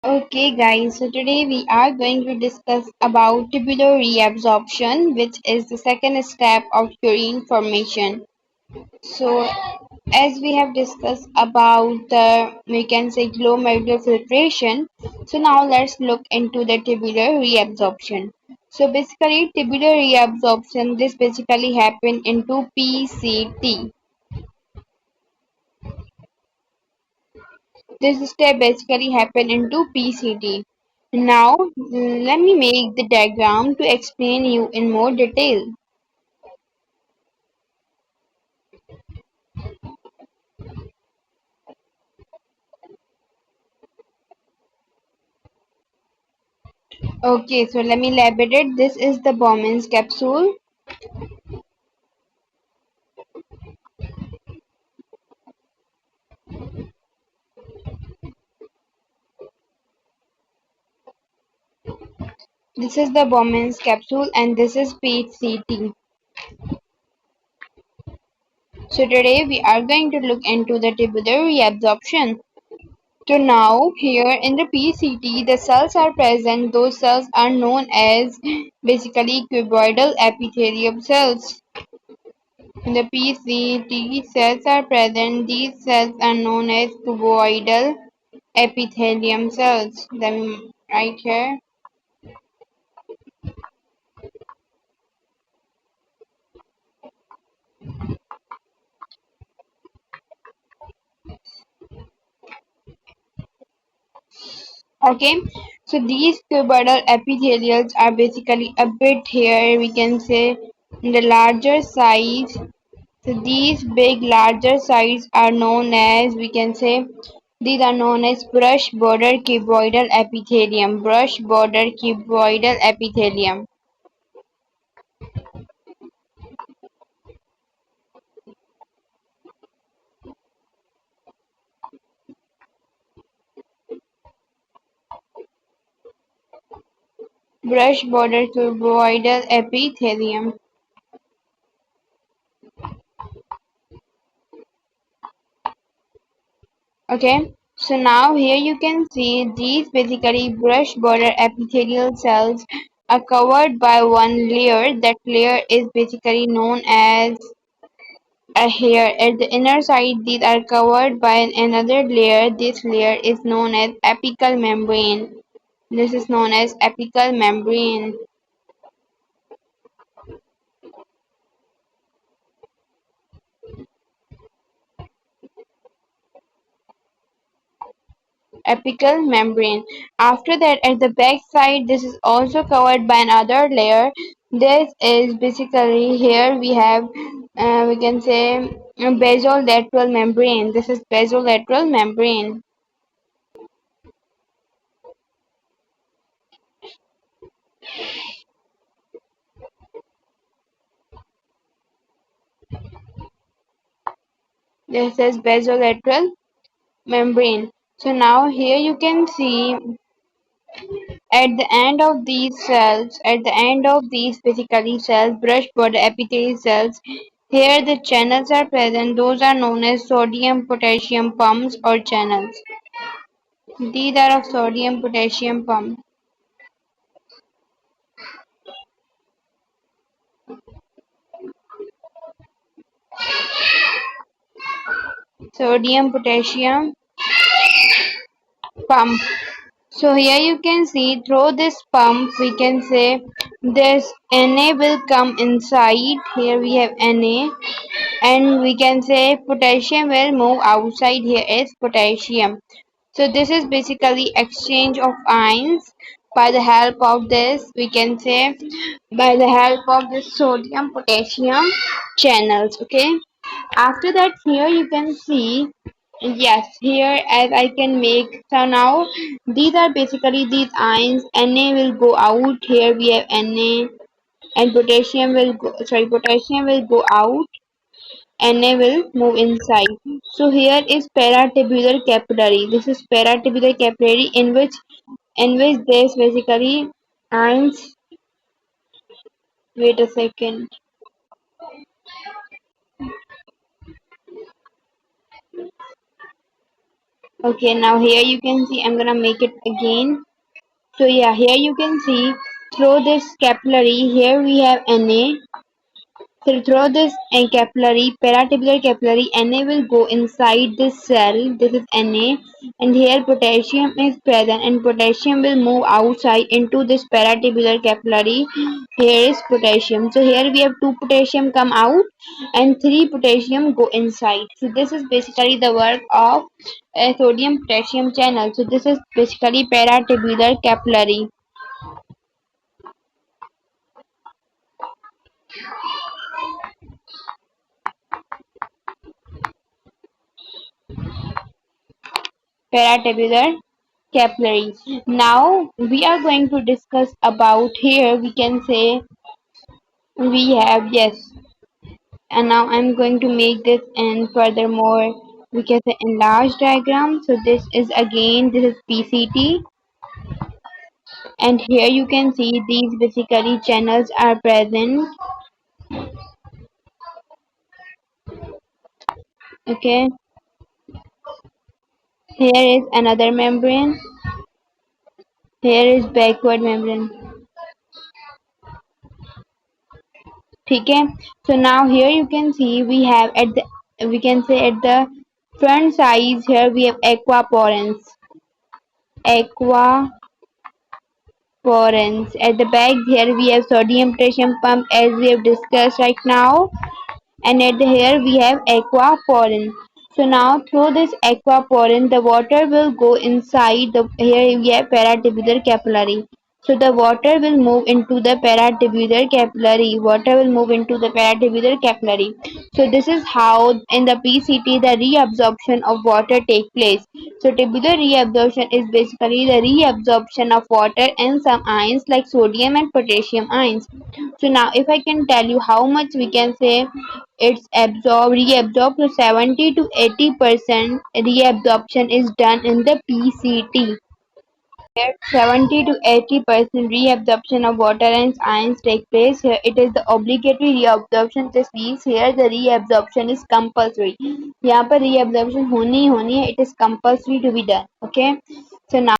Okay guys, so today we are going to discuss about tubular reabsorption, which is the second step of urine formation. So as we have discussed about the, we can say, glomerular filtration, so now let's look into the tubular reabsorption. So basically tubular reabsorption, this basically happen into PCT. This step basically happen into PCT. Now, let me make the diagram to explain you in more detail. Okay, so let me elaborate. This is the Bowman's capsule. This is the Bowman's capsule and this is PCT. So today we are going to look into the tubular reabsorption. So now here in the PCT the cells are present. Those cells are known as basically cuboidal epithelium cells. In the PCT cells are present. These cells are known as cuboidal epithelium cells. Then right here. Okay. So these cuboidal epithelials are basically a bit here. We can say in the larger size. So these big larger size are known as, we can say, these are known as brush border cuboidal epithelium. Brush border cuboidal epithelium. Brush border cuboidal epithelium. Okay, so now here you can see these basically brush border epithelial cells are covered by one layer. That layer is basically known as a hair. At the inner side, these are covered by another layer. This layer is known as apical membrane. This is known as apical membrane. Apical membrane. After that, at the back side, this is also covered by another layer. This is basically here we have, we can say, basolateral membrane. This is basolateral membrane. This is basolateral membrane. So now here you can see at the end of these cells, at the end of these basically cells, brush border epithelial cells, here the channels are present. Those are known as sodium potassium pumps or channels. These are of sodium potassium pump. Sodium potassium pump. So here you can see through this pump we can say this Na will come inside. Here we have Na and we can say potassium will move outside. Here is potassium. So this is basically exchange of ions by the help of this, we can say, by the help of this sodium potassium channels. Okay, after that here you can see, yes, here as I can make, so now these are basically these ions. Na will go out. Here we have Na and potassium will go, sorry, potassium will go out. Na will move inside. So here is paratubular capillary. This is paratubular capillary in which there's basically ions. Wait a second. Okay, now here you can see I'm gonna make it again. So yeah, here you can see through this capillary, here we have Na. So through this capillary, paratubular capillary, Na will go inside this cell. This is Na, and here potassium is present, and potassium will move outside into this paratubular capillary. Here is potassium. So here we have two potassium come out, and three potassium go inside. So this is basically the work of a sodium potassium channel. So this is basically paratubular capillary. Paratabular capillary. Now we are going to discuss about here we can say we have yes, and now I'm going to make this and furthermore we can say enlarged diagram. So this is PCT, and here you can see these basically channels are present. Okay, here is another membrane. Here is backward membrane. Okay, so now here you can see we have at the we can say at the front size here we have aquaporins. Aquaporins. At the back here we have sodium potassium pump as we have discussed right now, and at the here we have aquaporin. So now through this aquaporin the water will go inside the here we have paratubular capillary. So the water will move into the paratubular capillary. Water will move into the paratubular capillary. So this is how in the PCT the reabsorption of water take place. So tubular reabsorption is basically the reabsorption of water and some ions like sodium and potassium ions. So now if I can tell you how much we can say it's reabsorbed to 70 to 80% reabsorption is done in the PCT. Here 70 to 80% reabsorption of water and ions take place. Here it is the obligatory reabsorption. This means here the reabsorption is compulsory. यहाँ पर reabsorption होनी ही होनी है. It is compulsory to be done. Okay. So now